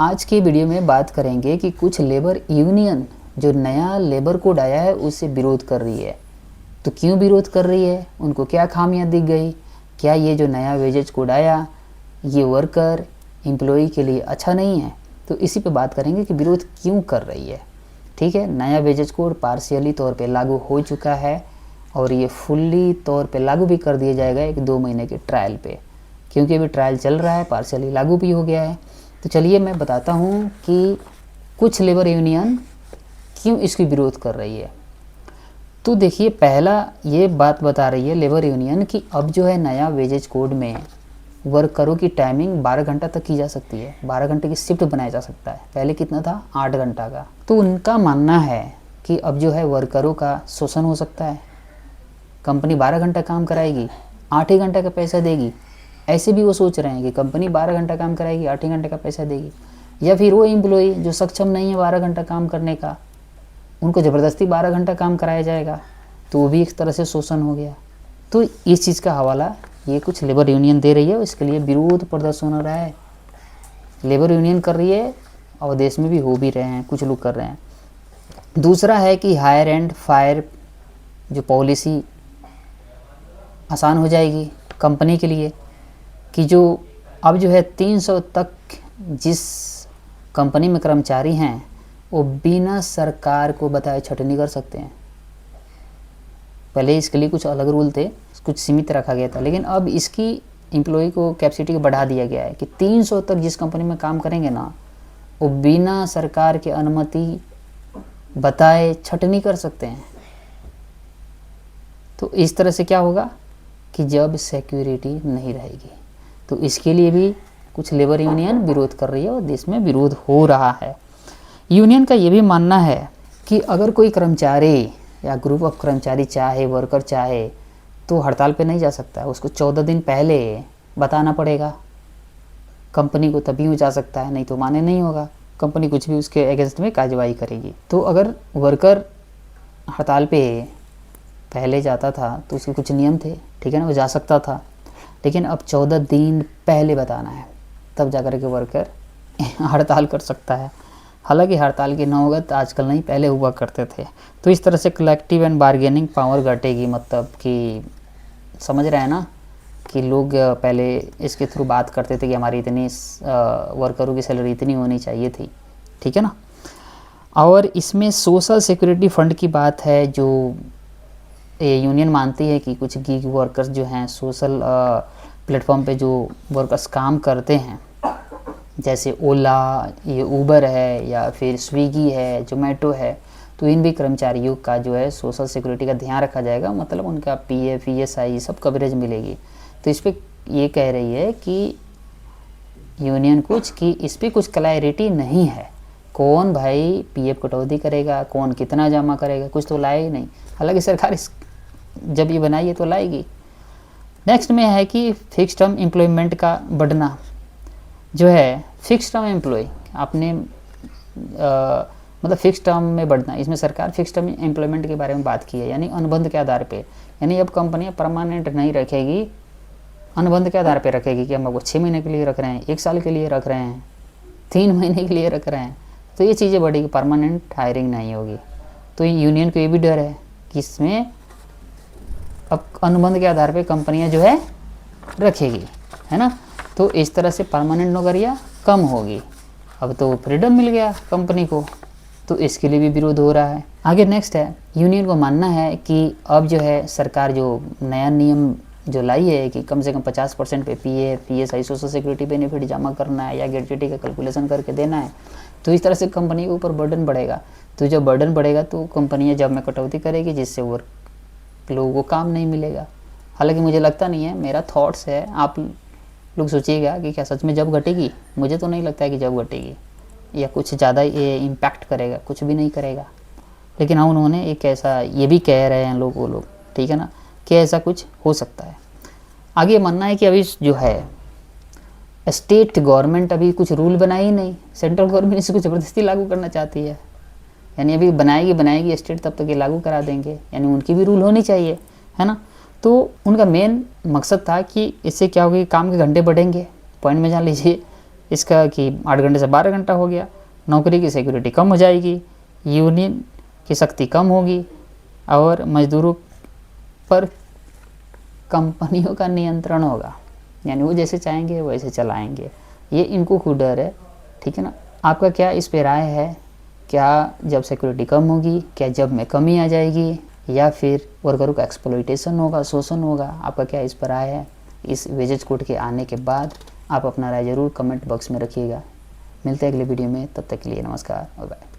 आज की वीडियो में बात करेंगे कि कुछ लेबर यूनियन जो नया लेबर कोड आया है उससे विरोध कर रही है। तो क्यों विरोध कर रही है, उनको क्या खामियां दिख गई, क्या ये जो नया वेजेज कोड आया ये वर्कर एम्प्लॉई के लिए अच्छा नहीं है। तो इसी पे बात करेंगे कि विरोध क्यों कर रही है। ठीक है, नया वेजेज कोड पार्शियली तौर पे लागू हो चुका है और ये फुल्ली तौर पे लागू भी कर दिया जाएगा 1-2 महीने के ट्रायल पे, क्योंकि अभी ट्रायल चल रहा है, पार्शियली लागू भी हो गया है। तो चलिए मैं बताता हूँ कि कुछ लेबर यूनियन क्यों इसकी विरोध कर रही है। तो देखिए, पहला ये बात बता रही है लेबर यूनियन कि अब जो है नया वेजेज कोड में वर्करों की टाइमिंग 12 घंटा तक की जा सकती है, 12 घंटे की शिफ्ट बनाया जा सकता है। पहले कितना था, 8 घंटा का। तो उनका मानना है कि अब जो है वर्करों का शोषण हो सकता है। कंपनी 12 घंटा काम कराएगी, 8 ही घंटे का पैसा देगी। ऐसे भी वो सोच रहे हैं कि कंपनी 12 घंटा काम कराएगी, 8 ही घंटे का पैसा देगी। या फिर वो एम्प्लॉई जो सक्षम नहीं है 12 घंटा काम करने का, उनको ज़बरदस्ती 12 घंटा काम कराया जाएगा, तो वो भी एक तरह से शोषण हो गया। तो इस चीज़ का हवाला ये कुछ लेबर यूनियन दे रही है, इसके लिए विरोध प्रदर्शन हो रहा है। लेबर यूनियन कर रही है और देश में भी हो भी रहे हैं, कुछ लोग कर रहे हैं। दूसरा है कि हायर एंड फायर जो पॉलिसी आसान हो जाएगी कंपनी के लिए, कि जो अब जो है 300 तक जिस कंपनी में कर्मचारी हैं वो बिना सरकार को बताए छटनी कर सकते हैं। पहले इसके लिए कुछ अलग रूल थे, कुछ सीमित रखा गया था, लेकिन अब इसकी एम्प्लॉय को कैपेसिटी को बढ़ा दिया गया है कि 300 तक जिस कंपनी में काम करेंगे ना, वो बिना सरकार की अनुमति बताए छटनी कर सकते हैं। तो इस तरह से क्या होगा कि जब सिक्योरिटी नहीं रहेगी। तो इसके लिए भी कुछ लेबर यूनियन विरोध कर रही है और देश में विरोध हो रहा है। यूनियन का ये भी मानना है कि अगर कोई कर्मचारी या ग्रुप ऑफ कर्मचारी चाहे, वर्कर चाहे, तो हड़ताल पे नहीं जा सकता है। उसको 14 दिन पहले बताना पड़ेगा कंपनी को, तभी वो जा सकता है, नहीं तो माने नहीं होगा। कंपनी कुछ भी उसके अगेंस्ट में कार्रवाई करेगी। तो अगर वर्कर हड़ताल पे पहले जाता था तो उसके कुछ नियम थे, ठीक है ना, वो जा सकता था। लेकिन अब 14 दिन पहले बताना है, तब जाकर के वर्कर हड़ताल कर सकता है। हालांकि हड़ताल की नौबत आजकल नहीं, पहले हुआ करते थे। तो इस तरह से कलेक्टिव एंड बार्गेनिंग पावर घटेगी। मतलब कि समझ रहे हैं ना कि लोग पहले इसके थ्रू बात करते थे कि हमारी इतनी वर्करों की सैलरी इतनी होनी चाहिए थी, ठीक है ना। और इसमें सोशल सिक्योरिटी फंड की बात है, जो ये यूनियन मानती है कि कुछ गिग वर्कर्स जो हैं सोशल प्लेटफॉर्म पे जो वर्कर्स काम करते हैं, जैसे ओला, ये ऊबर है या फिर स्विगी है, जोमेटो है, तो इन भी कर्मचारियों का जो है सोशल सिक्योरिटी का ध्यान रखा जाएगा। मतलब उनका पीएफ, ईएसआई सब कवरेज मिलेगी। तो इस पर ये कह रही है कि यूनियन कुछ कि इस पर कुछ क्लैरिटी नहीं है, कौन भाई पीएफ कटौती करेगा, कौन कितना जमा करेगा, कुछ तो लाए ही नहीं। हालांकि सरकार जब ये बनाई तो लाएगी। नेक्स्ट में है कि फिक्स टर्म एम्प्लॉयमेंट का बढ़ना, जो है फिक्स टर्म एम्प्लॉय आपने मतलब फिक्स टर्म में बढ़ना। इसमें सरकार फिक्स टर्म एम्प्लॉयमेंट के बारे में बात की है, यानी अनुबंध के आधार पे। यानी अब कंपनियां परमानेंट नहीं रखेगी, अनुबंध के आधार पे रखेगी कि हम आपको 6 महीने के लिए रख रहे हैं, 1 साल के लिए रख रहे हैं, 3 महीने के लिए रख रहे हैं। तो ये चीज़ें बढ़ेगी, परमानेंट हायरिंग नहीं होगी। तो यूनियन को ये भी डर है कि इसमें अब अनुबंध के आधार पे कंपनियां जो है रखेगी, है ना। तो इस तरह से परमानेंट नौकरियां कम होगी। अब तो फ्रीडम मिल गया कंपनी को, तो इसके लिए भी विरोध हो रहा है। आगे नेक्स्ट है, यूनियन को मानना है कि अब जो है सरकार जो नया नियम जो लाई है कि कम से कम 50% पे PF, ESI, social security benefit जमा करना है या ग्रेच्युटी का कैलकुलेशन करके देना है। तो इस तरह से कंपनी के ऊपर बर्डन बढ़ेगा। तो जब बर्डन बढ़ेगा तो कंपनियाँ जब में कटौती करेगी, जिससे वो लोगों को काम नहीं मिलेगा। हालांकि मुझे लगता नहीं है, मेरा थॉट्स है, आप लोग सोचिएगा कि क्या सच में जब घटेगी। मुझे तो नहीं लगता है कि जब घटेगी या कुछ ज़्यादा ये इम्पैक्ट करेगा, कुछ भी नहीं करेगा। लेकिन हाँ, उन्होंने एक ऐसा ये भी कह रहे हैं वो लोग, ठीक है ना, कि ऐसा कुछ हो सकता है। आगे मानना है कि अभी जो है स्टेट गवर्नमेंट अभी कुछ रूल बनाई ही नहीं, सेंट्रल गवर्नमेंट इसको ज़बरदस्ती लागू करना चाहती है। यानी अभी बनाएगी स्टेट, तब तक ये लागू करा देंगे। यानी उनकी भी रूल होनी चाहिए, है ना। तो उनका मेन मकसद था कि इससे क्या होगा कि काम के घंटे बढ़ेंगे। पॉइंट में जान लीजिए इसका कि 8 घंटे से 12 घंटा हो गया, नौकरी की सिक्योरिटी कम हो जाएगी, यूनियन की शक्ति कम होगी और मजदूरों पर कंपनियों का नियंत्रण होगा, यानी वो जैसे चाहेंगे वैसे चलाएंगे। ये इनको खूब डर है, ठीक है ना। आपका क्या इस पे राय है? क्या जब सिक्योरिटी कम होगी, क्या जब में कमी आ जाएगी, या फिर वर्करों का एक्सप्लॉइटेशन होगा, शोषण होगा? आपका क्या इस पर राय है? इस वेजेज कोड के आने के बाद आप अपना राय ज़रूर कमेंट बॉक्स में रखिएगा। मिलते हैं अगले वीडियो में, तब तक के लिए नमस्कार और बाय।